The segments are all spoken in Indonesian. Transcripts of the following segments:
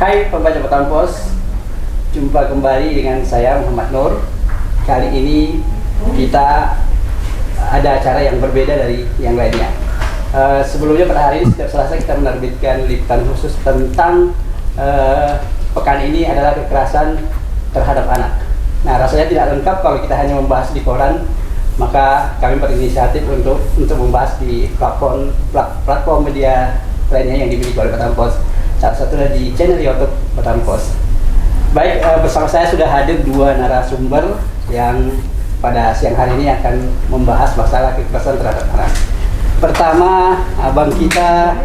Hai pembaca Batam Pos, jumpa kembali dengan saya Muhammad Nur. Kali ini kita ada acara yang berbeda dari yang lainnya. Sebelumnya pada hari ini setiap Selasa kita menerbitkan liputan khusus tentang pekan ini adalah kekerasan terhadap anak. Nah, rasanya tidak lengkap kalau kita hanya membahas di koran, maka kami berinisiatif untuk membahas di platform media lainnya yang dimiliki oleh Batam Pos. Salah satunya di channel YouTube Batam Pos. Baik, bersama saya sudah hadir dua narasumber yang pada siang hari ini akan membahas masalah kekerasan terhadap anak. Pertama, abang kita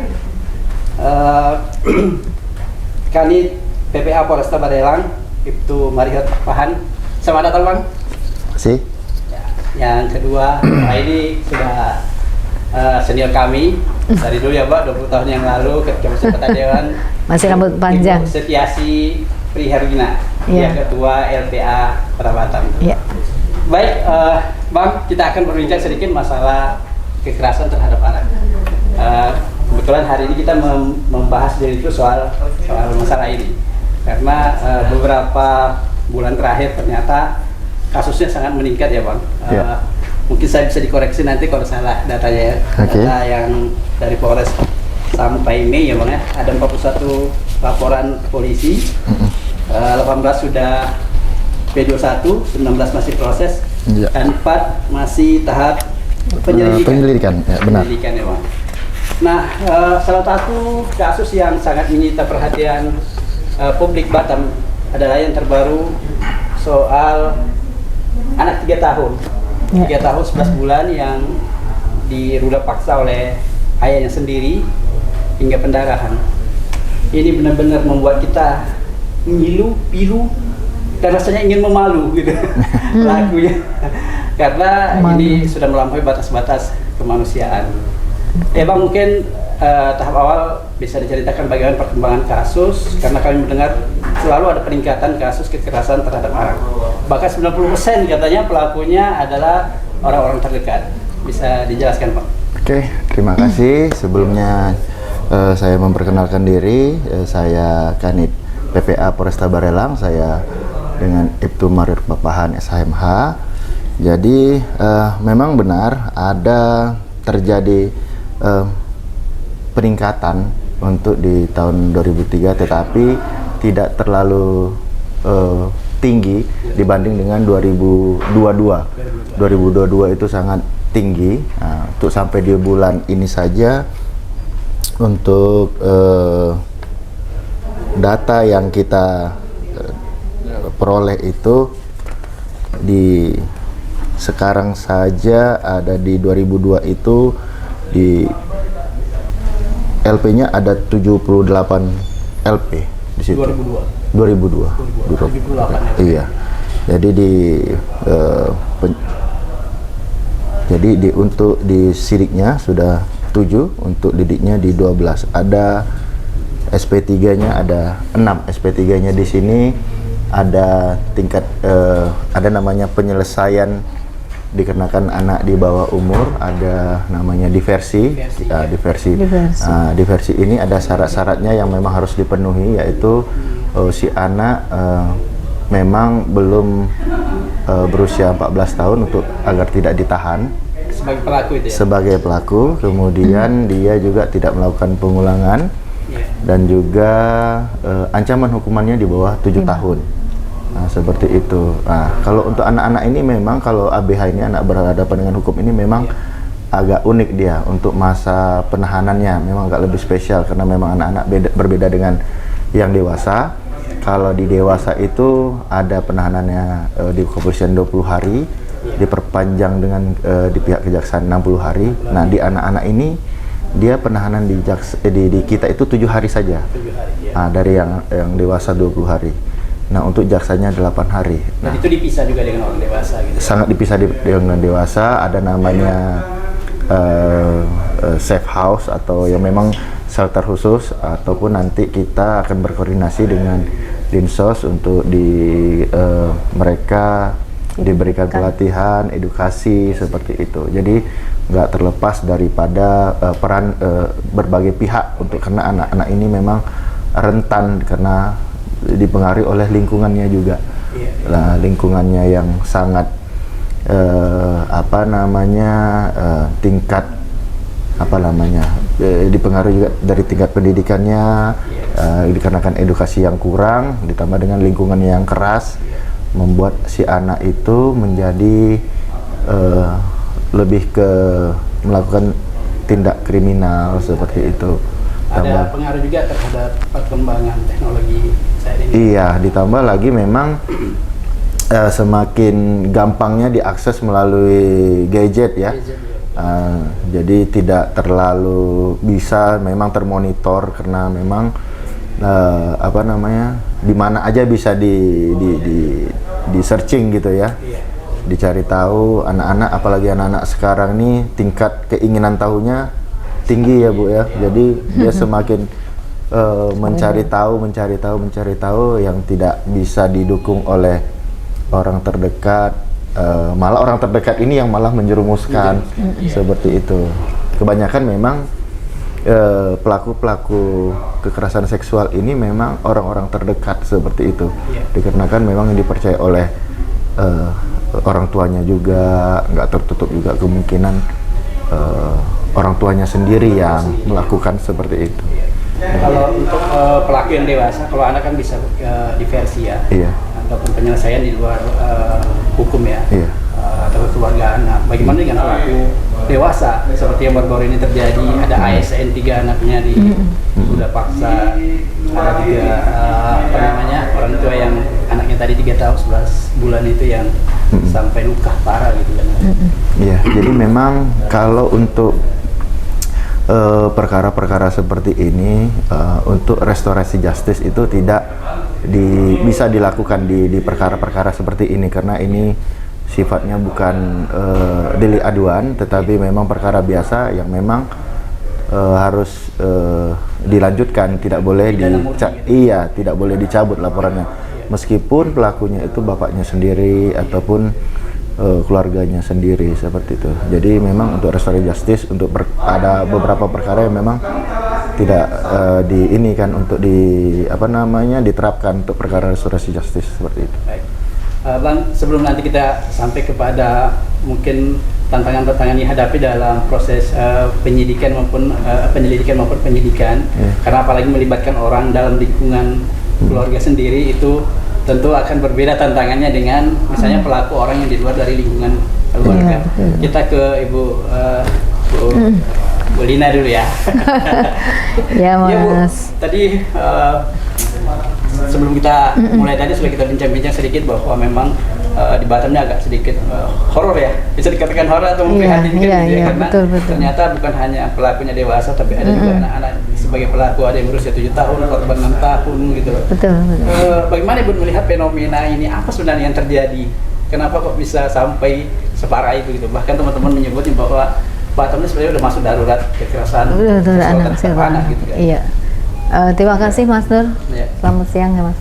Kanit PPA Polresta Barelang, Ibtu Marihot Pahan. Selamat datang, Bang. Terima kasih. Yang kedua, ini sudah senior kami dari dulu ya, Mbak, 20 tahun yang lalu ketika masih Ketua Dewan. Masih rambut panjang. Ibu Setiasi Prihergina, Iya. yang ketua LPA Kota Batam. Iya. Baik, Bang, kita akan berbincang sedikit masalah kekerasan terhadap anak. Kebetulan hari ini kita membahas dari itu soal masalah ini, karena beberapa bulan terakhir ternyata kasusnya sangat meningkat ya, Bang. Ya. Mungkin saya bisa dikoreksi nanti kalau salah datanya ya. Oke. Data yang dari Polres sampai Mei ya, Bang ya, ada 41 laporan polisi, 18 sudah P21, 19 masih proses, Ya. dan 4 masih tahap penyelidikan. Ya, benar. Penyelidikan ya, Bang. Nah, salah satu kasus yang sangat menyita perhatian publik Batam adalah yang terbaru soal anak 3 tahun. 3 tahun 11 bulan yang diruda paksa oleh ayahnya sendiri hingga pendarahan. Ini benar-benar membuat kita ngilu, pilu, dan rasanya ingin memalu gitu lagunya. Karena ini sudah melampaui batas-batas kemanusiaan. Ya, Bang, mungkin tahap awal bisa diceritakan bagaimana perkembangan kasus, karena kami mendengar selalu ada peningkatan kasus kekerasan terhadap anak. Bahkan 90% katanya pelakunya adalah orang-orang terdekat. Bisa dijelaskan, Pak? Oke, terima kasih. Sebelumnya saya memperkenalkan diri. Saya Kanit PPA Polresta Barelang. Saya dengan Ibtu Marihot Pahan SHMH. Jadi memang benar ada terjadi peningkatan untuk di tahun 2003, tetapi tidak terlalu tinggi dibanding dengan 2022. 2022 itu sangat tinggi. Nah, untuk sampai di bulan ini saja, untuk data yang kita peroleh itu di sekarang saja ada di 2002 itu di LP-nya ada 78 LP di situ. 2002. 2008. Iya. Jadi untuk di sidiknya sudah 7, untuk didiknya di 12. Ada SP3-nya ada 6. SP3-nya di sini ada tingkat ada namanya penyelesaian dikenakan anak di bawah umur, ada namanya diversi. Diversi ini ada syarat-syaratnya yang memang harus dipenuhi, yaitu si anak memang belum berusia 14 tahun untuk agar tidak ditahan Sebagai pelaku itu ya? sebagai pelaku, kemudian dia juga tidak melakukan pengulangan, dan juga ancaman hukumannya di bawah 7 tahun. Nah, seperti itu. Nah, kalau untuk anak-anak ini memang, kalau ABH ini, anak berhadapan dengan hukum ini, memang agak unik dia untuk masa penahanannya, memang agak lebih spesial karena memang anak-anak berbeda dengan yang dewasa. Kalau di dewasa itu ada penahanannya di kepolisian 20 hari, diperpanjang dengan di pihak kejaksaan 60 hari. Nah, di anak-anak ini dia penahanan di kita itu 7 hari saja. 7 hari, ya. Nah, dari yang dewasa 20 hari. Nah, untuk jaksanya 8 hari. Nah, itu dipisah juga dengan orang dewasa gitu. Sangat dipisah dengan dewasa. Ada namanya safe house atau yang memang shelter khusus, ataupun nanti kita akan berkoordinasi dengan Dinsos untuk mereka diberikan pelatihan, edukasi seperti itu. Jadi nggak terlepas daripada peran berbagai pihak, untuk karena anak-anak ini memang rentan karena dipengaruhi oleh lingkungannya juga. Nah, lingkungannya yang sangat tingkat dipengaruhi juga dari tingkat pendidikannya, dikarenakan edukasi yang kurang ditambah dengan lingkungan yang keras, membuat si anak itu menjadi lebih ke melakukan tindak kriminal seperti itu. Ada pengaruh juga terhadap perkembangan teknologi saat ini. Iya, ditambah lagi memang semakin gampangnya diakses melalui gadget ya. Jadi tidak terlalu bisa memang termonitor karena memang di mana aja bisa di searching gitu ya. Dicari tahu anak-anak, apalagi anak-anak sekarang nih tingkat keinginan tahunya tinggi ya Bu ya. Jadi dia semakin mencari tahu yang tidak bisa didukung oleh orang terdekat. Malah orang terdekat ini yang malah menjerumuskan seperti itu. Kebanyakan memang pelaku-pelaku kekerasan seksual ini memang orang-orang terdekat seperti itu. Dikarenakan memang yang dipercaya oleh orang tuanya juga, nggak tertutup juga kemungkinan orang tuanya sendiri yang melakukan seperti itu. Kalau untuk pelaku yang dewasa, kalau anak kan bisa diversi ya, ataupun penyelesaian di luar hukum ya, atau kekeluargaan. Nah, bagaimana dengan pelaku dewasa seperti yang baru-baru ini terjadi? Ada ASN 3 anaknya udah paksa, ada juga orang tua yang anaknya tadi 3 tahun 11 bulan itu yang sampai luka parah gitu kan. Iya, jadi memang kalau untuk perkara-perkara seperti ini untuk restorasi justice itu tidak bisa dilakukan di perkara-perkara seperti ini karena ini sifatnya bukan delik aduan tetapi memang perkara biasa yang memang harus dilanjutkan, tidak boleh tidak boleh dicabut laporannya meskipun pelakunya itu bapaknya sendiri ataupun keluarganya sendiri seperti itu. Jadi memang untuk restoratif justice ada beberapa perkara yang memang tidak diterapkan untuk perkara restorasi justice seperti itu. Baik. Bang, sebelum nanti kita sampai kepada mungkin tantangan-tantangan yang dihadapi dalam proses penyelidikan maupun penyidikan, karena apalagi melibatkan orang dalam lingkungan keluarga sendiri itu tentu akan berbeda tantangannya dengan misalnya pelaku orang yang di luar dari lingkungan keluarga. Kita ke Bu Lina dulu ya. Ya Mas. Ya Bu, tadi sebelum kita mulai tadi sudah kita bincang-bincang sedikit bahwa memang di Batam ini agak sedikit horor ya, bisa dikatakan horor atau memprihatinkan gitu ya, karena betul. ternyata bukan hanya pelakunya dewasa tapi ada juga anak-anak sebagai pelaku, ada yang berusia 7 tahun, korban 6 tahun gitu. Betul. Bagaimana Ibu melihat fenomena ini, apa sebenarnya yang terjadi? Kenapa kok bisa sampai separah itu gitu? Bahkan teman-teman menyebutnya bahwa Batam ini sebenarnya udah masuk darurat kekerasan anak gitu kan. Iya. Terima kasih Mas Nur. Selamat siang ya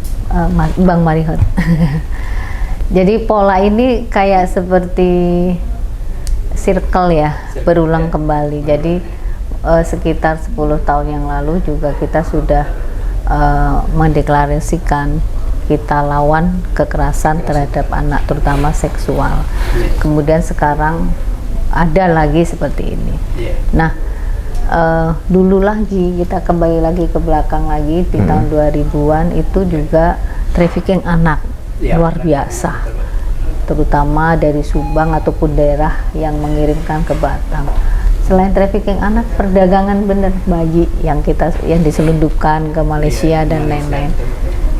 Mas Bang Marihot. Jadi pola ini kayak seperti circle ya, berulang kembali. Jadi sekitar 10 tahun yang lalu juga kita sudah mendeklarasikan kita lawan kekerasan terhadap anak, terutama seksual. Kemudian sekarang ada lagi seperti ini. Nah, dulu lagi kita kembali lagi ke belakang lagi di tahun 2000-an itu juga trafficking anak luar biasa, terutama dari Subang ataupun daerah yang mengirimkan ke Batam. Selain trafficking anak, perdagangan bener bayi yang diselundupkan ke Malaysia dan lain-lain.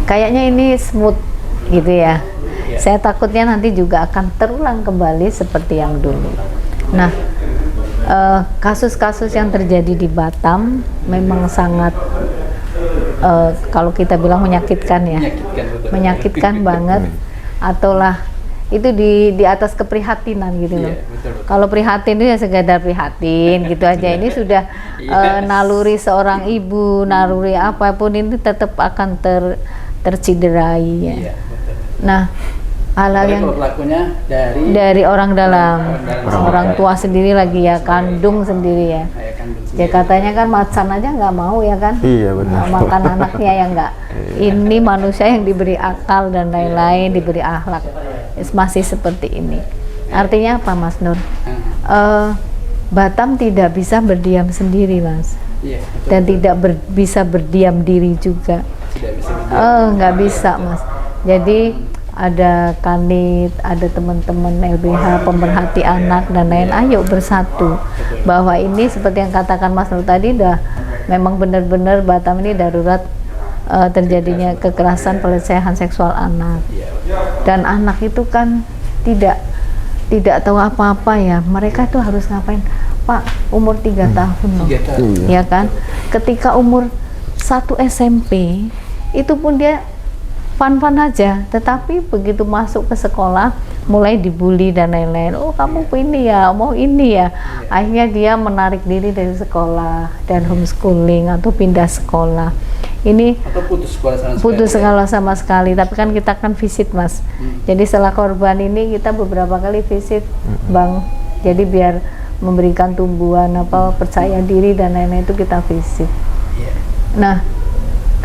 Kayaknya ini smooth gitu ya. Saya takutnya nanti juga akan terulang kembali seperti yang dulu. Nah, kasus-kasus yang terjadi di Batam memang sangat kalau kita bilang menyakitkan ya, menyakitkan banget, ataulah itu di atas keprihatinan gitu loh. Kalau prihatin itu ya sekedar prihatin gitu aja. Ini sudah naluri seorang ibu, naluri apapun ini tetap akan terciderai ya. Nah, hal-hal yang pelakunya dari orang dalam, orang tua sendiri lagi ya, kandung sendiri ya. Ya katanya kan macan aja nggak mau ya kan? Iya benar. Makan anaknya yang nggak. Ini manusia yang diberi akal dan lain-lain, diberi akhlak, masih seperti ini. Artinya apa, Mas Nur? Batam tidak bisa berdiam sendiri, Mas. Iya, betul. Dan tidak bisa berdiam diri juga. Tidak bisa berdiam. Nggak bisa, Mas. Jadi ada Kanit, ada teman-teman LBH, pemerhati anak dan lain, ayo bersatu. Bahwa ini seperti yang katakan Mas Nur tadi, memang benar-benar Batam ini darurat terjadinya kekerasan, pelecehan seksual anak. Dan anak itu kan tidak tahu apa-apa ya. Mereka tuh harus ngapain? Pak, umur 3 tahun loh. 3 tahun. Ya kan? Ketika umur 1 SMP, itu pun dia fun-fun aja, tetapi begitu masuk ke sekolah mulai dibully dan lain-lain. Oh, kamu ini ya, mau ini ya. Akhirnya dia menarik diri dari sekolah dan homeschooling atau pindah sekolah. Ini atau putus sekolah sama sekali. Putus sekolah sama sekali, tapi kan kita kan visit, Mas. Jadi setelah korban ini kita beberapa kali visit, Bang. Jadi biar memberikan tumbuhan percaya diri dan lain-lain itu kita visit. Nah,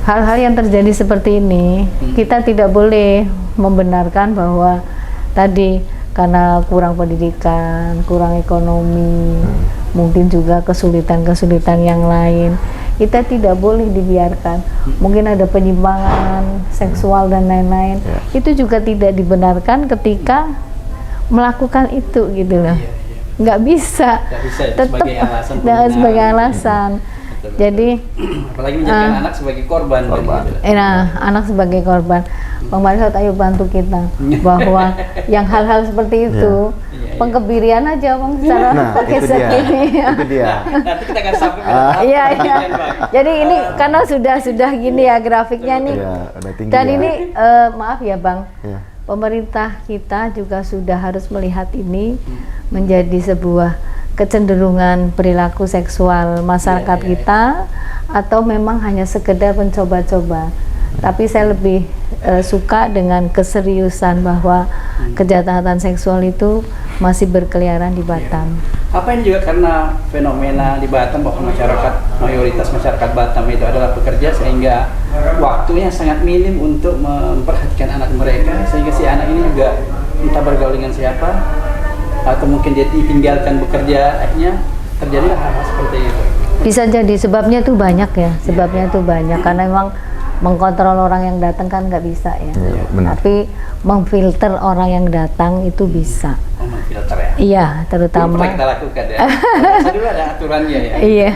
hal-hal yang terjadi seperti ini, kita tidak boleh membenarkan bahwa tadi karena kurang pendidikan, kurang ekonomi, mungkin juga kesulitan-kesulitan yang lain, kita tidak boleh dibiarkan. Mungkin ada penyimpangan seksual dan lain-lain, itu juga tidak dibenarkan ketika melakukan itu gitu loh. Nggak bisa, tetap sebagai alasan. Jadi apalagi menjadikan anak sebagai korban. Anak sebagai korban. Bang Marisot, ayo bantu kita bahwa yang hal-hal seperti itu pengkebirian aja, Bang, secara pakai ini. Itu dia. Nanti kita akan sampai. Iya. Jadi ini karena sudah gini ya grafiknya nih. Dan ini maaf ya, Bang. Pemerintah kita juga sudah harus melihat ini menjadi sebuah kecenderungan perilaku seksual masyarakat kita, atau memang hanya sekedar mencoba-coba. Tapi saya lebih suka dengan keseriusan bahwa kejahatan seksual itu masih berkeliaran di Batam. Apa ini juga karena fenomena di Batam bahwa mayoritas masyarakat Batam itu adalah pekerja, sehingga waktunya sangat minim untuk memperhatikan anak mereka, sehingga si anak ini juga entah bergaul dengan siapa, atau mungkin dia ditinggalkan bekerja, akhirnya terjadilah hal-hal seperti itu. Bisa jadi sebabnya tuh banyak ya, karena memang mengkontrol orang yang datang kan nggak bisa ya, tapi memfilter orang yang datang itu bisa. Memfilter ya? Iya, terutama. Itu kita lakukan ya. Dulu ada aturannya ya. Iya,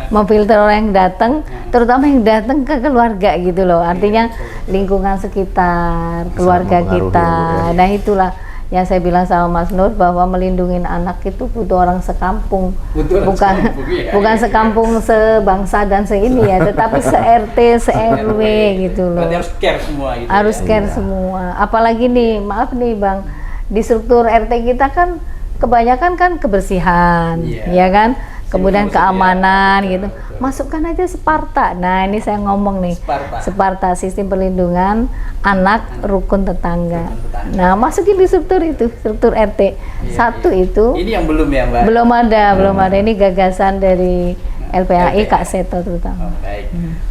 memfilter orang yang datang, terutama yang datang ke keluarga gitu loh. Artinya lingkungan sekitar, keluarga kita. Nah itulah yang saya bilang sama Mas Nur, bahwa melindungi anak itu butuh orang sekampung, bukan sekampung sebangsa dan seini ya, tetapi se-RT, se-RW gitu loh. Berarti harus care semua gitu. Harus care semua. Apalagi nih, maaf nih Bang, di struktur RT kita kan kebanyakan kan kebersihan, ya kan? Kemudian keamanan gitu. Masukkan aja Sparta. Nah, ini saya ngomong nih. Sparta, sistem perlindungan anak rukun tetangga. Nah, masukin di struktur itu, struktur RT. Satu itu. Ini yang belum ya, Mbak? Belum ada. Ini gagasan dari LPAI Kak Seto terutama.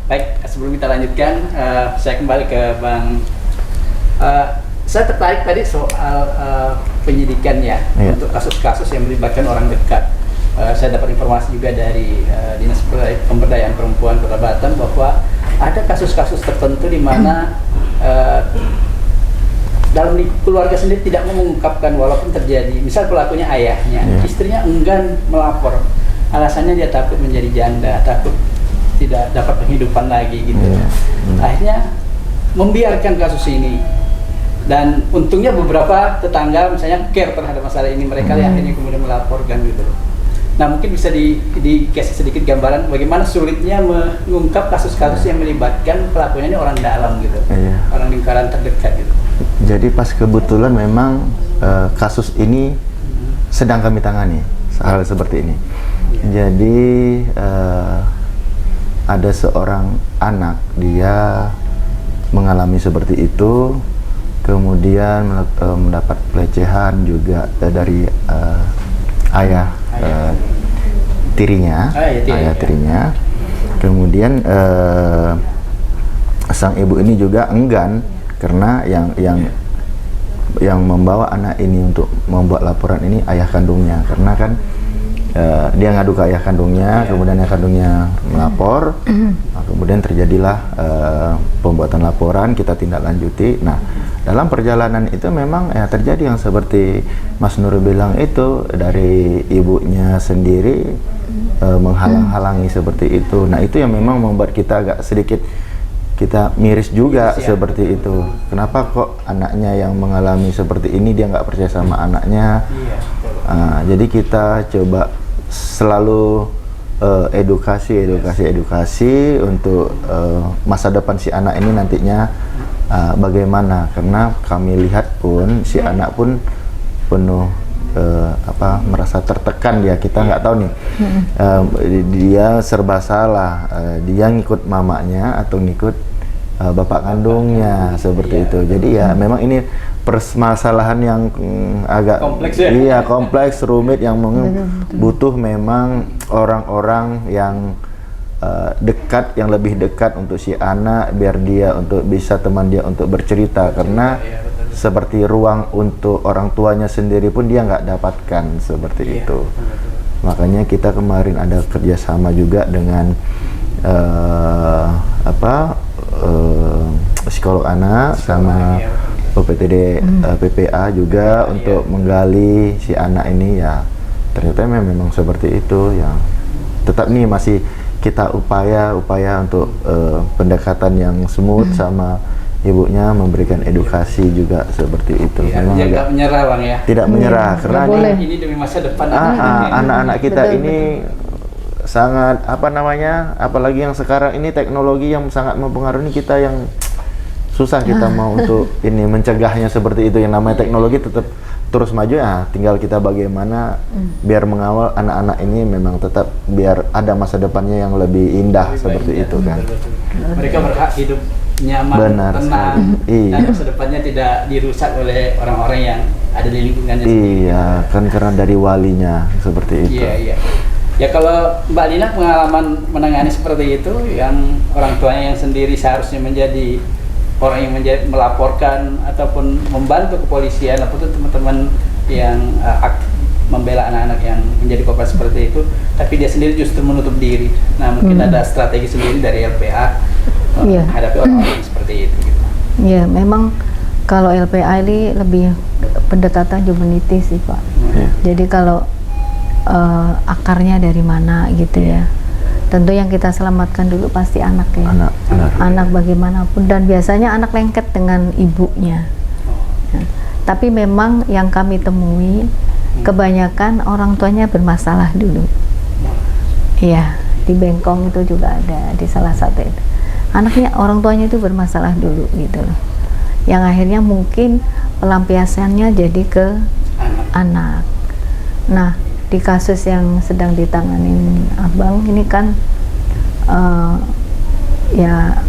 Baik, sebelum kita lanjutkan, saya kembali ke Bang. Saya tertarik tadi soal penyidikan ya, untuk kasus-kasus yang melibatkan orang dekat. Saya dapat informasi juga dari Dinas Pemberdayaan Perempuan Kota Batam bahwa ada kasus-kasus tertentu di mana dalam keluarga sendiri tidak mau mengungkapkan walaupun terjadi. Misal pelakunya ayahnya, istrinya enggan melapor. Alasannya dia takut menjadi janda, takut tidak dapat penghidupan lagi gitu. Akhirnya membiarkan kasus ini. Dan untungnya beberapa tetangga misalnya care terhadap masalah ini, mereka yang akhirnya kemudian melaporkan gitu. Nah, mungkin bisa dikasih sedikit gambaran bagaimana sulitnya mengungkap kasus-kasus yang melibatkan pelakunya ini orang dalam gitu, orang lingkaran terdekat gitu. Jadi pas kebetulan memang kasus ini sedang kami tangani, hal seperti ini. Jadi ada seorang anak, dia mengalami seperti itu, kemudian mendapat pelecehan juga dari ayah. tirinya, ayah tirinya. Kemudian sang ibu ini juga enggan karena yang membawa anak ini untuk membuat laporan ini ayah kandungnya, karena kan dia ngadu ke ayah kandungnya, kemudian ayah kandungnya melapor, nah, kemudian terjadilah pembuatan laporan, kita tindak lanjuti. Nah, dalam perjalanan itu memang terjadi yang seperti Mas Nur bilang itu, dari ibunya sendiri menghalang-halangi seperti itu. Nah, itu yang memang membuat kita agak sedikit kita miris juga seperti itu. Kenapa kok anaknya yang mengalami seperti ini dia nggak percaya sama anaknya? Jadi kita coba selalu edukasi untuk masa depan si anak ini nantinya bagaimana, karena kami lihat pun si anak pun penuh merasa tertekan kita nggak tahu nih, dia serba salah, dia ngikut mamanya atau ngikut bapak kandungnya seperti itu. Jadi ya memang ini permasalahan yang agak kompleks, kompleks, rumit, yang butuh memang orang-orang yang dekat, yang lebih dekat untuk si anak, biar dia untuk bisa teman dia untuk bercerita, karena seperti ruang untuk orang tuanya sendiri pun dia nggak dapatkan seperti itu. Makanya kita kemarin ada kerjasama juga dengan psikolog anak sama UPTD PPA juga untuk menggali si anak ini. Ya ternyata memang seperti itu. Ya tetap nih masih kita upaya untuk pendekatan yang smooth sama ibunya, memberikan edukasi juga seperti itu. Memang dia nggak menyerah Bang ya. Tidak menyerah, karena ini demi masa depan anak-anak kita ini sangat apalagi yang sekarang ini teknologi yang sangat mempengaruhi kita, yang susah kita mau untuk ini mencegahnya seperti itu. Yang namanya teknologi tetap terus maju, tinggal kita bagaimana biar mengawal anak-anak ini memang tetap biar ada masa depannya yang lebih indah seperti itu kan. Mereka berhak hidup nyaman, tenang, dan masa depannya tidak dirusak oleh orang-orang yang ada di lingkungannya sendiri. Iya, kan karena dari walinya seperti itu. Iya. Ya kalau Mbak Lina pengalaman menangani seperti itu, yang orang tuanya yang sendiri seharusnya menjadi orang yang melaporkan ataupun membantu kepolisian ataupun teman-teman yang membela anak-anak yang menjadi korban seperti itu, tapi dia sendiri justru menutup diri. Nah, mungkin ada strategi sendiri dari LPA menghadapi orang-orang seperti itu. Iya, memang kalau LPA ini lebih pendekatan humanity sih Pak. Jadi kalau akarnya dari mana gitu ya. Tentu yang kita selamatkan dulu pasti anak ya. Anak bagaimanapun, dan biasanya anak lengket dengan ibunya. Tapi memang yang kami temui kebanyakan orang tuanya bermasalah dulu. Iya, di Bengkong itu juga ada, di salah satu itu. Anaknya, orang tuanya itu bermasalah dulu gitu loh. Yang akhirnya mungkin pelampiasannya jadi ke anak. Nah, di kasus yang sedang ditanganin Abang ini kan ya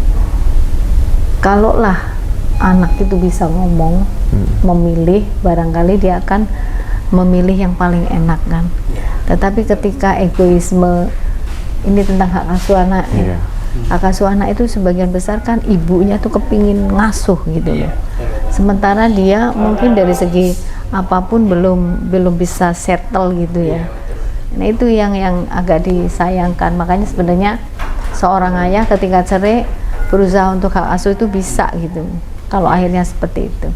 kalau lah anak itu bisa ngomong, memilih, barangkali dia akan memilih yang paling enak kan. Tetapi ketika egoisme ini tentang hak asuh anak, hak asuh anak itu sebagian besar kan ibunya tuh kepingin ngasuh gitu loh. Sementara dia mungkin dari segi apapun belum bisa settle gitu ya. Nah itu yang agak disayangkan. Makanya sebenarnya seorang ayah ketika cerai berusaha untuk hak asuh itu bisa gitu, kalau akhirnya seperti itu.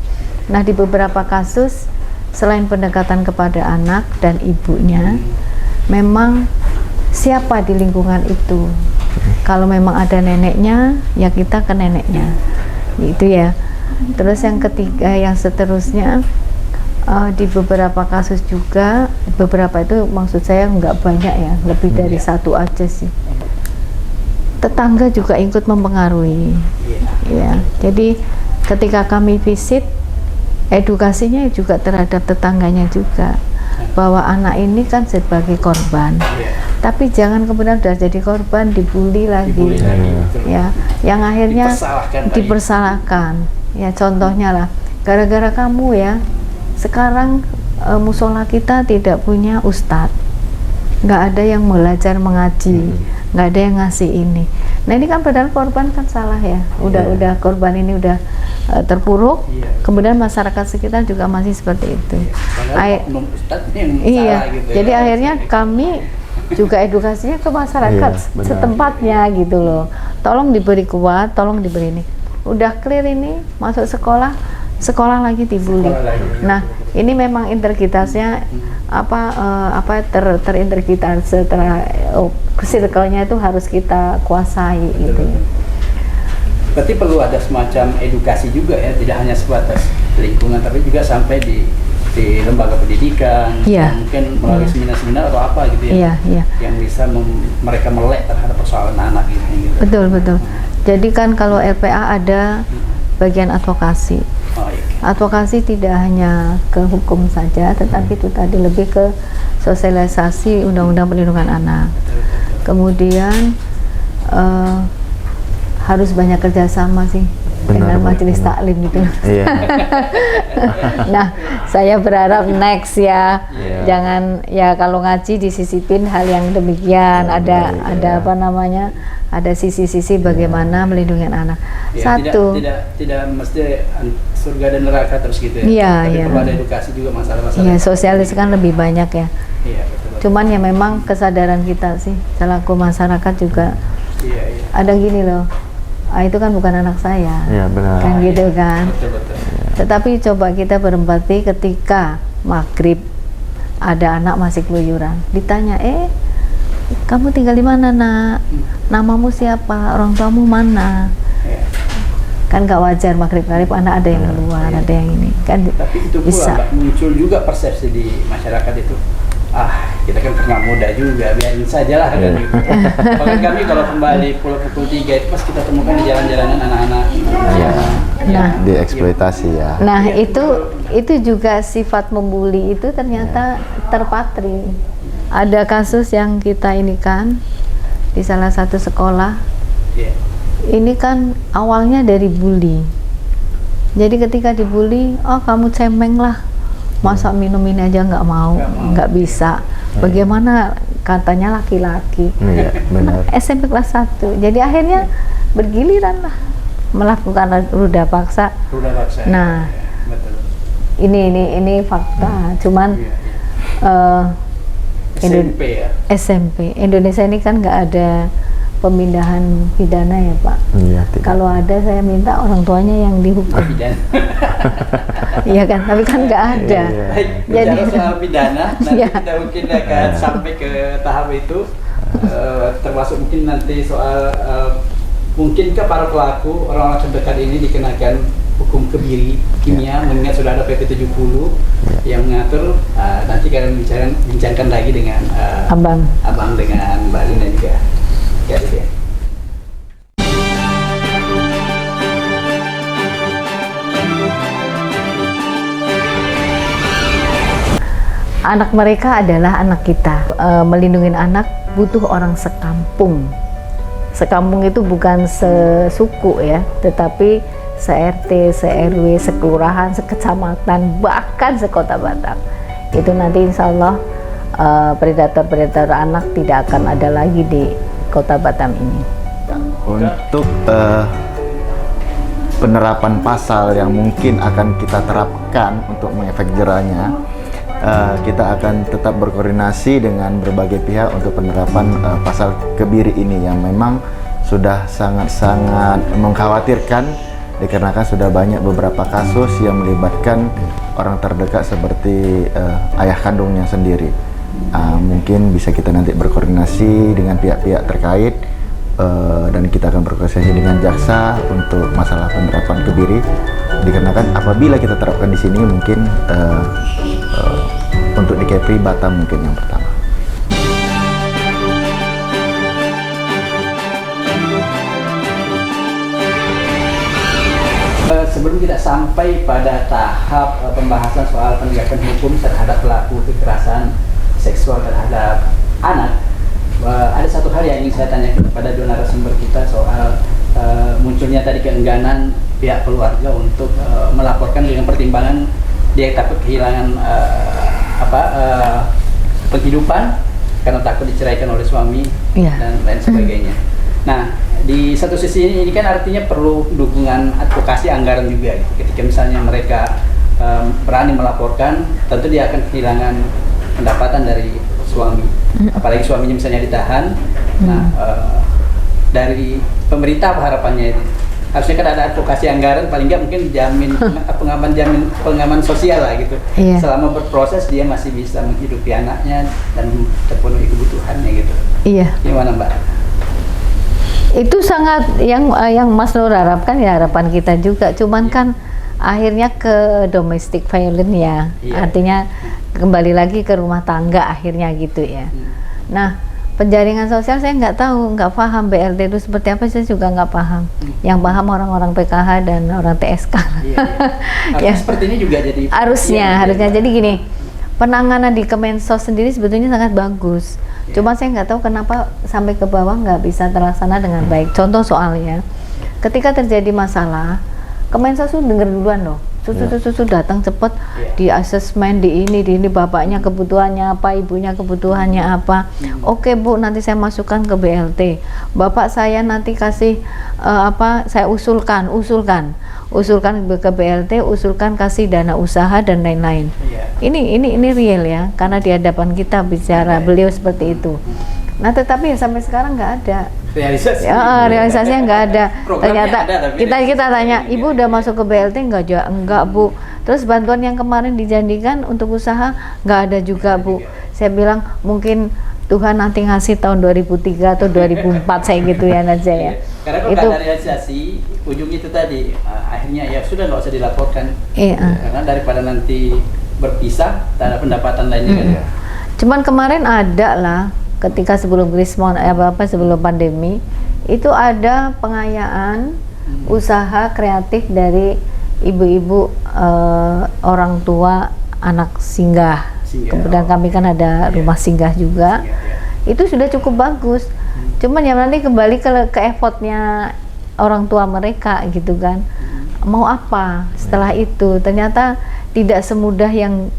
Nah di beberapa kasus selain pendekatan kepada anak dan ibunya, memang siapa di lingkungan itu. Kalau memang ada neneknya, ya kita ke neneknya gitu ya. Terus yang ketiga, yang seterusnya, di beberapa kasus juga, beberapa itu maksud saya nggak banyak ya, lebih dari satu aja sih, tetangga juga ikut mempengaruhi ya. Jadi ketika kami visit, edukasinya juga terhadap tetangganya juga, bahwa anak ini kan sebagai korban, tapi jangan kemudian udah jadi korban dibully lagi ya, yang akhirnya dipersalahkan ya. Contohnya lah, gara-gara kamu ya sekarang musola kita tidak punya ustadz, nggak ada yang belajar mengaji, nggak ada yang ngasih ini. Nah ini kan padahal korban kan salah ya, udah korban ini udah terpuruk, kemudian masyarakat sekitar juga masih seperti itu. Iya, gitu jadi ya. akhirnya kami juga edukasinya ke masyarakat setempatnya gitu loh. Tolong diberi kuat, tolong diberi ini. Udah clear ini, masuk sekolah lagi dibully. Nah ini memang integritasnya terintegritas setelah circle-nya itu harus kita kuasai gitu. Berarti perlu ada semacam edukasi juga ya, tidak hanya sebatas lingkungan tapi juga sampai di lembaga pendidikan, mungkin melalui seminar-seminar atau apa gitu ya, yang bisa mereka melek terhadap persoalan anak gitu. Betul. Jadi kan kalau LPA ada bagian advokasi. Advokasi tidak hanya ke hukum saja, tetapi itu tadi lebih ke sosialisasi Undang-Undang Perlindungan Anak. Kemudian harus banyak kerjasama sih dengan majelis taklim gitu. Nah, saya berharap next ya, jangan ya kalau ngaji disisipin hal yang demikian. Ada apa namanya? Ada sisi-sisi bagaimana melindungi anak. Satu, tidak mesti surga dan neraka terus gitu ya. Tapi perlu ada edukasi juga masalah-masalah. Iya, sosialis kan lebih banyak ya. Iya, betul. Cuman ya memang kesadaran kita sih selaku masyarakat juga. Ada gini loh. Itu kan bukan anak saya. Iya, benar. Kan gitu kan. Betul. Tetapi coba kita berempati ketika maghrib ada anak masih keluyuran. Ditanya, kamu tinggal di mana nak? Namamu siapa? Orang tuamu mana? Kan gak wajar maghrib anak ada yang keluar, ada yang ini kan. Tapi itu bisa pula muncul juga persepsi di masyarakat itu. Kita kan pernah muda juga, biarin saja lah kan gitu. Bahkan kami kalau kembali pulang pukul 3 itu pas kita temukan di jalan-jalanan anak-anak dieksploitasi ya. Nah itu juga sifat membuli itu ternyata terpatri. Ada kasus yang kita ini kan di salah satu sekolah. Ini kan awalnya dari bully. Jadi ketika dibully, kamu cemeng lah, masa minum ini aja nggak mau, nggak bisa. Bagaimana katanya laki-laki? Iya, benar. SMP kelas 1. Jadi akhirnya bergiliran lah melakukan ruda paksa. Nah, betul. Ini fakta. Cuman SMP Indonesia ini kan nggak ada pemindahan pidana ya Pak. Kalau ada saya minta orang tuanya yang dihukum. Iya kan, tapi kan nggak ada. Jadi soal pidana nanti kita mungkin akan sampai ke tahap itu, termasuk mungkin nanti soal mungkinkah para pelaku orang-orang terdekat ini dikenakan hukum kebiri kimia, mengingat sudah ada PP 70 yang mengatur. Nanti kalian bincangkan lagi dengan abang dengan Mbak Lina juga. Anak mereka adalah anak kita. Melindungi anak butuh orang sekampung. Sekampung itu bukan sesuku ya, tetapi se-RT, se-RW, sekelurahan, sekecamatan, bahkan sekota Batam. Itu nanti insya Allah predator-predator anak tidak akan ada lagi di Kota Batam ini. Untuk penerapan pasal yang mungkin akan kita terapkan untuk mengefek jerahnya, kita akan tetap berkoordinasi dengan berbagai pihak untuk penerapan pasal kebiri ini yang memang sudah sangat-sangat mengkhawatirkan dikarenakan sudah banyak beberapa kasus yang melibatkan orang terdekat seperti ayah kandungnya sendiri. Mungkin bisa kita nanti berkoordinasi dengan pihak-pihak terkait dan kita akan berkoordinasi dengan jaksa untuk masalah penerapan kebiri, dikarenakan apabila kita terapkan di sini mungkin untuk di Kepri Batam mungkin yang pertama. Sebelum kita sampai pada tahap pembahasan soal penegakan hukum terhadap pelaku kekerasan seksual terhadap anak, ada satu hal yang ingin saya tanyakan kepada dua narasumber kita soal munculnya tadi keengganan pihak keluarga untuk melaporkan dengan pertimbangan dia takut kehilangan penghidupan karena takut diceraikan oleh suami dan lain sebagainya. Nah, di satu sisi ini kan artinya perlu dukungan advokasi anggaran juga gitu. Ketika misalnya mereka berani melaporkan, tentu dia akan kehilangan pendapatan dari suami, apalagi suaminya misalnya ditahan. Nah, dari pemerintah apa harapannya ini? Harusnya kan ada advokasi anggaran, paling nggak mungkin pengaman sosial lah gitu. Selama berproses dia masih bisa menghidupi anaknya dan terpenuhi kebutuhannya gitu. Gimana Mbak? Itu sangat yang Mas Nur harapkan, ya harapan kita juga. Cuman kan akhirnya ke domestic violence ya, artinya kembali lagi ke rumah tangga akhirnya gitu ya. Nah, penjaringan sosial saya nggak tahu, nggak paham BLT itu seperti apa, saya juga nggak paham. Yang paham orang-orang PKH dan orang TSK. Ya, seperti ini juga jadi harusnya. Jadi gini, penanganan di Kemensos sendiri sebetulnya sangat bagus. Cuma saya nggak tahu kenapa sampai ke bawah nggak bisa terlaksana dengan baik. Contoh soalnya, ketika terjadi masalah, Kemensos tuh denger duluan loh. Susu datang cepet di asesmen, di ini bapaknya kebutuhannya apa, ibunya kebutuhannya apa. Oke Bu, nanti saya masukkan ke BLT. Bapak saya nanti kasih saya usulkan ke BLT, usulkan kasih dana usaha dan lain-lain. Ini real ya, karena di hadapan kita bicara beliau seperti itu. Nah, tetapi sampai sekarang nggak ada realisasinya nggak ada. Ternyata kita tanya, Ibu udah masuk ke BLT enggak Bu. Terus bantuan yang kemarin dijanjikan untuk usaha nggak ada juga Bu. Saya bilang mungkin Tuhan nanti ngasih tahun 2003 atau 2004 saya gitu ya aja ya. Karena kalau nggak ada realisasi, ujung itu tadi akhirnya ya sudah nggak usah dilaporkan. Karena daripada nanti berpisah, tak ada pendapatan lainnya kan. Cuman kemarin ada lah, ketika sebelum sebelum pandemi itu ada pengayaan usaha kreatif dari ibu-ibu orang tua anak singgah. Kemudian kami kan ada rumah singgah juga. Itu sudah cukup bagus. Cuman yang nanti kembali ke effortnya orang tua mereka gitu kan. Mau apa setelah itu? Ternyata tidak semudah yang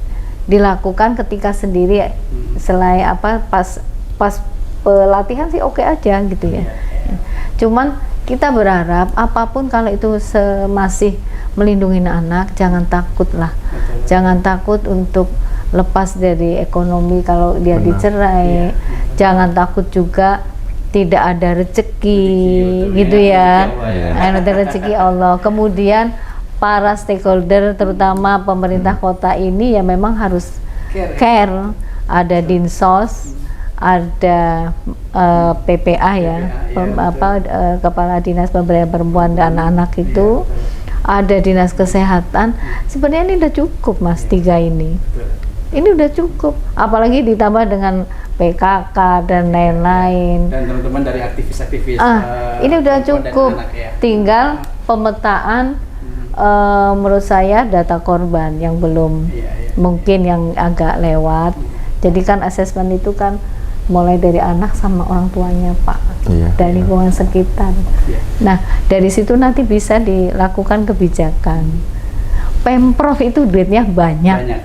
dilakukan ketika sendiri. Selain pas pelatihan sih oke aja gitu ya. Cuman kita berharap apapun kalau itu masih melindungi anak, jangan takut lah. Jangan takut untuk lepas dari ekonomi kalau dia dicerai. Jangan takut juga tidak ada rezeki gitu ya. Ada rezeki Allah. Kemudian para stakeholder terutama pemerintah kota ini ya memang harus care. Ada Dinsos, ada PPA ya, Kepala Dinas Pemberdayaan Perempuan dan Anak-anak itu, ada Dinas Kesehatan. Sebenarnya ini udah cukup Mas, 3 ini udah cukup, apalagi ditambah dengan PKK dan lain-lain. Dan teman-teman dari aktivis-aktivis. Ini udah cukup, tinggal pemetaan. Menurut saya data korban yang belum mungkin yang agak lewat. Jadi kan asesmen itu kan mulai dari anak sama orang tuanya Pak, dan lingkungan sekitar. Nah, dari situ nanti bisa dilakukan kebijakan. Pemprov itu duitnya banyak ya.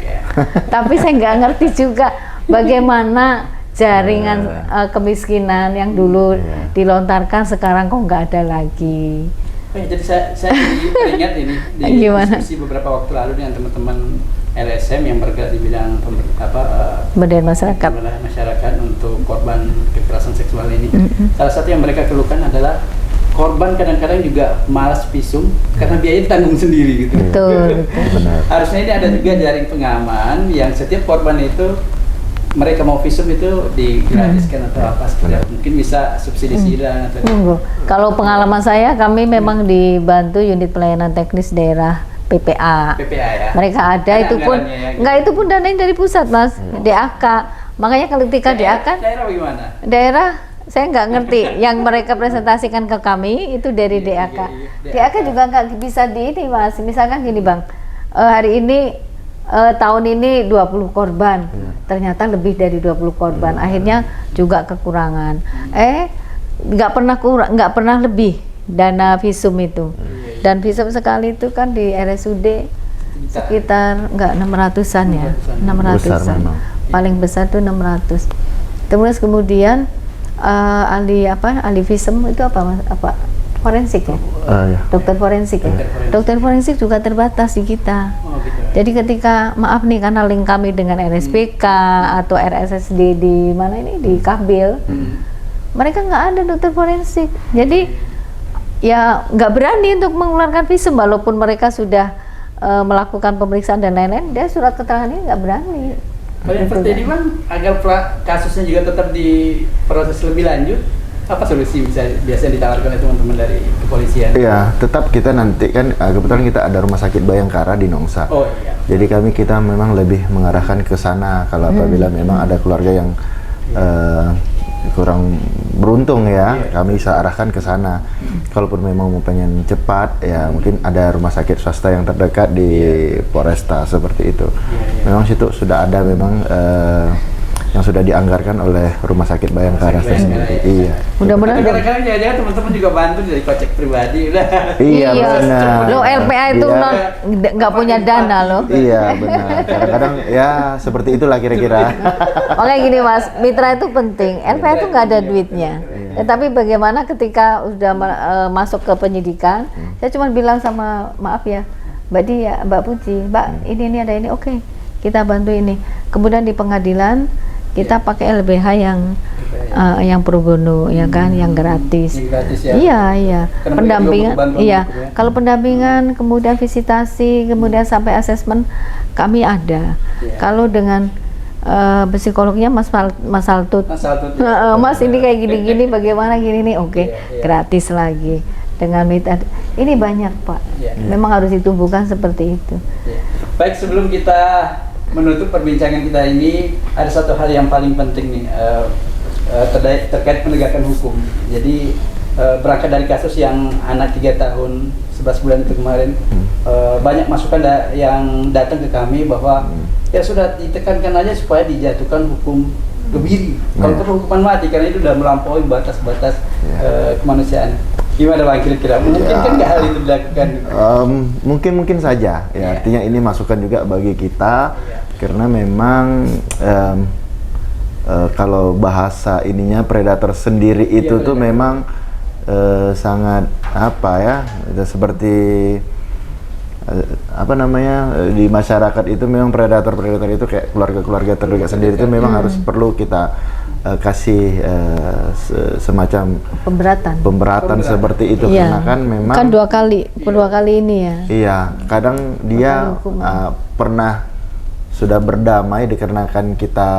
Tapi saya nggak ngerti juga bagaimana jaringan kemiskinan yang dulu dilontarkan sekarang kok nggak ada lagi. Jadi saya teringat ini di diskusi beberapa waktu lalu dengan teman-teman LSM yang bergerak di bidang pemberdayaan masyarakat untuk korban kekerasan seksual ini. Salah satu yang mereka keluhkan adalah korban kadang-kadang juga malas visum karena biaya ditanggung sendiri gitu. Betul. Harusnya ini ada juga jaring pengaman yang setiap korban itu mereka mau visum itu digratiskan atau apa seperti mungkin bisa subsidi sidang atau Kalau pengalaman saya, kami memang dibantu unit pelayanan teknis daerah PPA ya. Mereka ada itu pun itu pun dananya dari pusat Mas, DAK. Makanya kalau ketika DAK daerah bagaimana? Daerah saya nggak ngerti yang mereka presentasikan ke kami itu dari DAK. DAK juga nggak bisa di ini Mas. Misalkan gini Bang, hari ini tahun ini 20 korban, ternyata lebih dari 20 korban, akhirnya juga kekurangan. Nggak pernah lebih dana visum itu. Dan visum sekali itu kan di RSUD sekitar 600-an ya, 600-an. Paling besar tuh 600. Terus kemudian ahli visum itu apa Mas? Apa forensik ya? Ya. Dokter forensik ya. Dokter forensik juga terbatas di kita. Oh, gitu. Jadi ketika maaf nih karena link kami dengan RSPK atau RSSD di mana ini di Kahbil, mereka nggak ada dokter forensik. Jadi ya nggak berani untuk mengeluarkan visum walaupun mereka sudah melakukan pemeriksaan dan lain-lain, dia surat keterangan ini nggak berani. Kalau yang seperti ini Bang, agar kasusnya juga tetap diproses lebih lanjut, apa solusi biasanya ditawarkan oleh teman-teman dari kepolisian? Iya, tetap kita nanti kan kebetulan kita ada rumah sakit Bayangkara di Nongsa. Oh iya. Jadi kita memang lebih mengarahkan ke sana kalau apabila memang ada keluarga yang kurang beruntung ya, kami bisa arahkan ke sana. Kalaupun memang mau pengen cepat, ya mungkin ada rumah sakit swasta yang terdekat di Polresta seperti itu. Memang situ sudah ada memang yang sudah dianggarkan oleh Rumah Sakit Bayangkara sendiri. Iya. Mudah-mudahan. Kadang-kadang jangan teman-teman juga bantu dari kocek pribadi udah. Iya benar. Lo LPA itu nggak punya dana loh. Iya benar. Kadang-kadang ya seperti itulah kira-kira. Makanya gini Mas, mitra itu penting. LPA itu nggak ada duitnya. Tetapi bagaimana ketika udah masuk ke penyidikan, saya cuma bilang sama maaf ya, Mbak Dia, Mbak Puji, Mbak ini ada ini, oke, kita bantu ini. Kemudian di pengadilan kita pakai LBH yang pro bono ya kan, yang gratis. Yang gratis ya. Iya. Karena Pendampingan, iya. ya. Kalau pendampingan, kemudian visitasi, kemudian sampai asesmen kami ada. Kalau dengan psikolognya Mas Altut. Mas ini kayak gini-gini, bagaimana gini nih? Oke, gratis lagi. Dengan mitra ini banyak Pak. Memang harus ditumbuhkan seperti itu. Baik, sebelum kita menutup perbincangan kita ini, ada satu hal yang paling penting nih terkait penegakan hukum. Jadi berangkat dari kasus yang anak 3 tahun 11 bulan itu kemarin, banyak masukan yang datang ke kami bahwa ya sudah ditekankan aja supaya dijatuhkan hukum kebiri, kalau perlu hukuman mati, karena itu sudah melampaui batas-batas kemanusiaan. Gimana Bang kira-kira? Mungkin kan nggak hal itu dilakukan? Mungkin saja. Ya, artinya ini masukan juga bagi kita, karena memang kalau bahasa ininya predator sendiri itu tuh memang sangat apa ya, seperti apa namanya di masyarakat itu memang predator itu kayak keluarga terdekat sendiri itu memang harus perlu kita kasih semacam pemberatan seperti itu, karena kan memang kan dua kali ini ya. Iya, kadang dia pernah sudah berdamai dikarenakan kita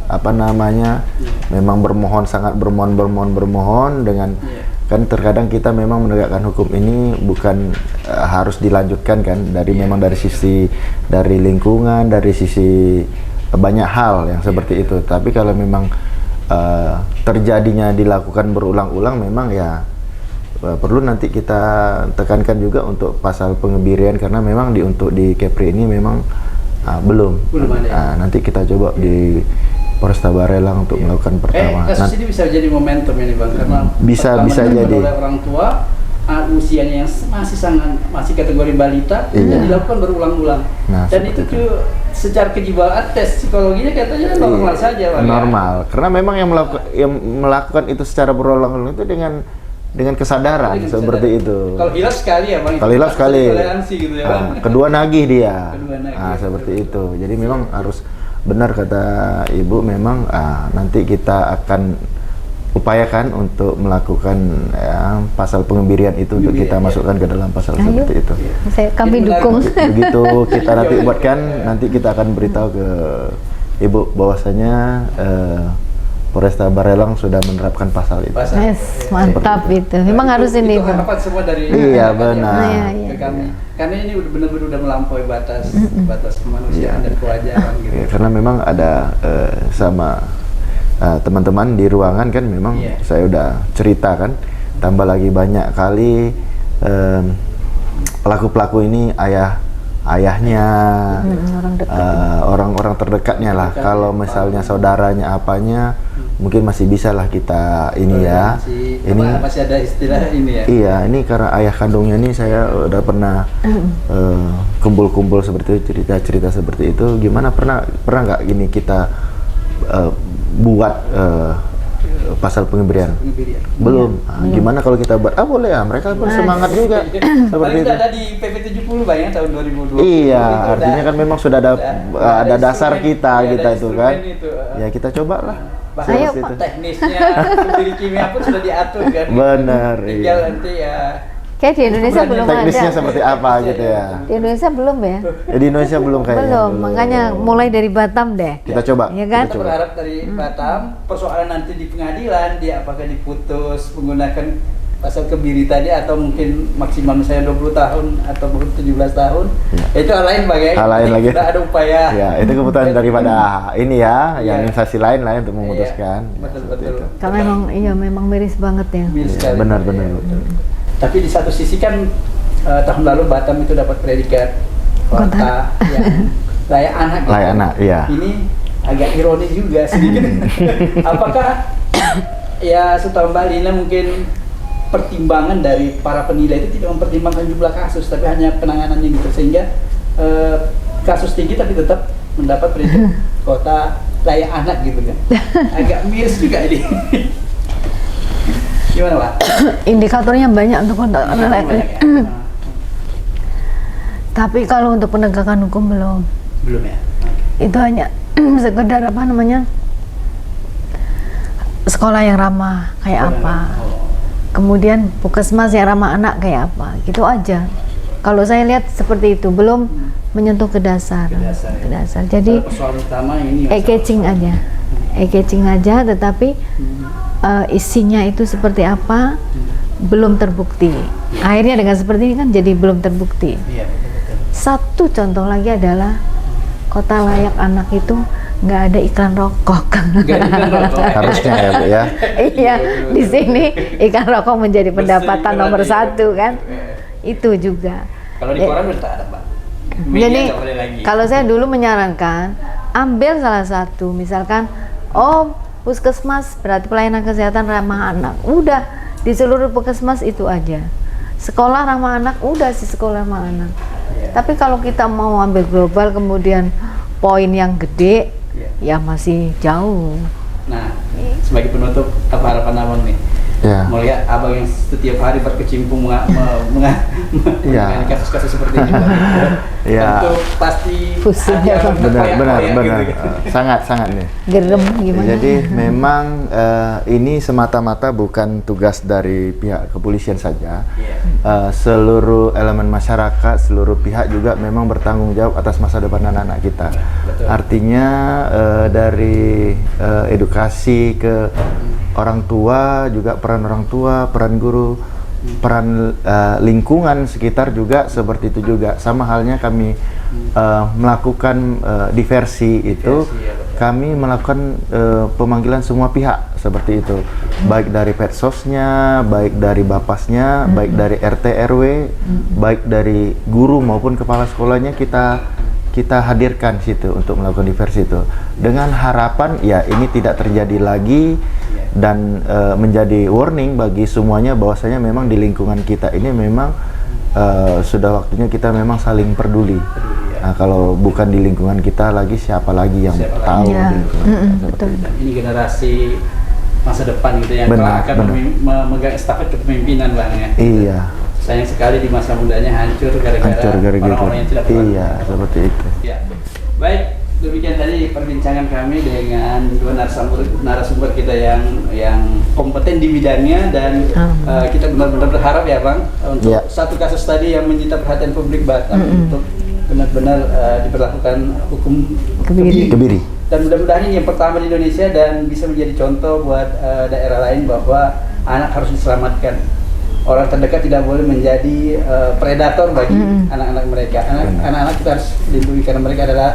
apa namanya memang sangat bermohon dengan kan terkadang kita memang menegakkan hukum ini bukan harus dilanjutkan kan memang dari sisi dari lingkungan, dari sisi banyak hal yang seperti itu. Tapi kalau memang terjadinya dilakukan berulang-ulang, memang ya perlu nanti kita tekankan juga untuk pasal pengebirian, karena memang untuk di Kepri ini memang belum ada. Nanti kita coba di Polresta Barelang untuk melakukan pertama. Kasus ini bisa jadi momentum ini Bang, karena bisa jadi oleh orang tua usianya yang masih kategori balita dan dilakukan berulang-ulang. Dan itu tuh secara kejiwaan tes psikologinya katanya normal saja Bang. Normal, karena memang yang melakukan itu secara berulang-ulang itu dengan kesadaran seperti itu. Kalau hilaf sekali ya Bang. Kalau hilaf sekali. Gitu ya, Bang. Kedua nagih dia. Seperti itu. Jadi memang harus benar kata Ibu, memang nanti kita akan upayakan untuk melakukan pasal pengebirian itu untuk kita masukkan ke dalam pasal seperti itu. Kami dukung. Begitu kita nanti buatkan, nanti kita akan beritahu ke Ibu bahwasanya Polresta Barelang sudah menerapkan pasal itu. Mantap itu. Memang harus ini. Itu harapan semua dari benar. Ke kami. Karena ini benar-benar udah melampaui batas kemanusiaan dan kewajaran gitu. Karena memang ada sama teman-teman di ruangan kan memang saya udah cerita kan, tambah lagi banyak kali pelaku-pelaku ini ayahnya, orang-orang terdekatnya lah. Kalau misalnya saudaranya apanya, mungkin masih bisa lah kita ini ya. Ini masih ada istilah ini ya. Iya, ini karena ayah kandungnya ini saya udah pernah kumpul-kumpul seperti itu, cerita-cerita seperti itu. Gimana pernah nggak gini kita buat pasal pengebirian. Belum. Gimana kalau kita buat? Boleh ya. Mereka pun semangat juga. Seperti itu. Sudah ada di PP 70 Bang ya tahun 2020. Iya, artinya kan memang sudah ada dasar kita itu kan. Itu. Ya kita cobalah. Bahkan Ayo, Pak. teknisnya kebiri kimia pun sudah diatur kan. Benar, Tinggal iya. nanti ya. Kayak di Indonesia belum Teknisnya ada. seperti apa gitu ya. Di Indonesia belum ya? Di Indonesia belum kayaknya. Belum, makanya mulai dari Batam deh. Kita coba. Iya kan? Kita berharap dari Batam, persoalan nanti di pengadilan dia apakah diputus menggunakan pasal kebiri tadi atau mungkin maksimal misalnya 20 tahun atau 17 tahun. Ya. Itu hal lain Bang ya. Hal lain lagi. Sudah ada upaya. Ya, itu keputusan daripada ini ya, yang Iya. instansi lain lah untuk memutuskan. Iya, betul, Ya, seperti betul. itu. Karena memang miris banget ya. Miris Iya, sekali. benar-benar. Iya, betul. Tapi di satu sisi kan tahun lalu Batam itu dapat predikat kota yang layak anak. gitu. Layak anak, iya. Ini agak ironis juga sedikit. Apakah ya setahun Bali ini mungkin pertimbangan dari para penilai itu tidak mempertimbangkan jumlah kasus, tapi hanya penanganannya gitu sehingga kasus tinggi tapi tetap mendapat predikat kota layak anak gitu kan. Agak miris juga ini. Gimana Pak? Indikatornya banyak untuk kontak Banyak ya? Tapi kalau untuk penegakan hukum belum. Belum ya? Itu hanya sekedar apa namanya? Sekolah yang ramah kayak apa. Oh. Kemudian puskesmas yang ramah anak kayak apa. Gitu aja. Kalau saya lihat seperti itu, belum menyentuh ke dasar. Ke dasar, ya. Ke dasar. Jadi Persoalan utama ini eye-catching aja. Eye-catching aja, tetapi isinya itu seperti apa belum terbukti. Akhirnya dengan seperti ini kan jadi belum terbukti. Iya, betul. Satu contoh lagi adalah kota layak anak itu nggak ada iklan rokok. Nggak ada iklan rokok. Harusnya ya, Bu ya. Iya, di sini iklan rokok menjadi pendapatan Mesti nomor iklan, satu iya. kan. Itu juga. Kalau di Ya. koran udah ada Pak. Media Jadi nggak boleh lagi. kalau saya dulu menyarankan ambil salah satu, misalkan puskesmas berarti pelayanan kesehatan ramah anak, udah di seluruh puskesmas itu aja. Sekolah ramah anak, udah sih sekolah ramah anak. Iya. Tapi kalau kita mau ambil global kemudian poin yang gede, Iya. ya masih jauh. Nah, sebagai penutup apa harapan Abang nih? Ya. Melihat Abang yang setiap hari berkecimpung menangani kasus-kasus seperti ini, Bang. Ya. Tentu pasti Pusing ya, Bang. Benar, benar. Gitu. Sangat nih. Gerem gimana? Jadi memang ini semata-mata bukan tugas dari pihak kepolisian saja. Iya. Seluruh elemen masyarakat, seluruh pihak juga memang bertanggung jawab atas masa depan anak-anak kita. Betul. Artinya dari edukasi ke orang tua, juga peran orang tua, peran guru, peran lingkungan sekitar juga seperti itu juga. Sama halnya kami melakukan diversi itu, ya, betul. kami melakukan pemanggilan semua pihak seperti itu, baik dari Petsosnya, baik dari Bapasnya, baik dari RT RW, baik dari guru maupun kepala sekolahnya kita hadirkan situ untuk melakukan diversi itu, dengan harapan ya ini tidak terjadi lagi dan menjadi warning bagi semuanya bahwasanya memang di lingkungan kita ini memang sudah waktunya kita memang saling peduli. Nah, kalau bukan di lingkungan kita lagi, siapa lagi yang Siapa tahu lagi? Ya. di lingkungan kita seperti Betul. itu. Dan ini generasi masa depan gitu yang Benar, akan benar. memegang estafet kepemimpinan Bang ya. Iya, Sayang sekali di masa mudanya hancur gara-gara orang-orang yang tidak pernah. Iya, seperti itu. Ya. Baik, demikian tadi perbincangan kami dengan dua narasumber kita yang kompeten di bidangnya dan kita benar-benar berharap ya Bang untuk Ya. satu kasus tadi yang menyita perhatian publik Batam untuk benar-benar diberlakukan hukum Kebiri. dan mudah-mudahan ini yang pertama di Indonesia dan bisa menjadi contoh buat daerah lain bahwa anak harus diselamatkan. Orang terdekat tidak boleh menjadi predator bagi anak-anak mereka. Anak-anak kita harus dilindungi karena mereka adalah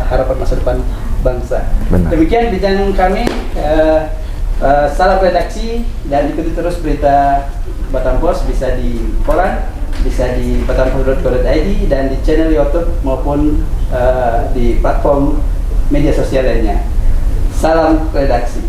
harapan masa depan bangsa. Benar. Demikian bincang kami. Salam redaksi dan ikuti terus berita Batam Pos bisa di koran, bisa di batampos.co.id dan di channel YouTube maupun di platform media sosial lainnya. Salam redaksi.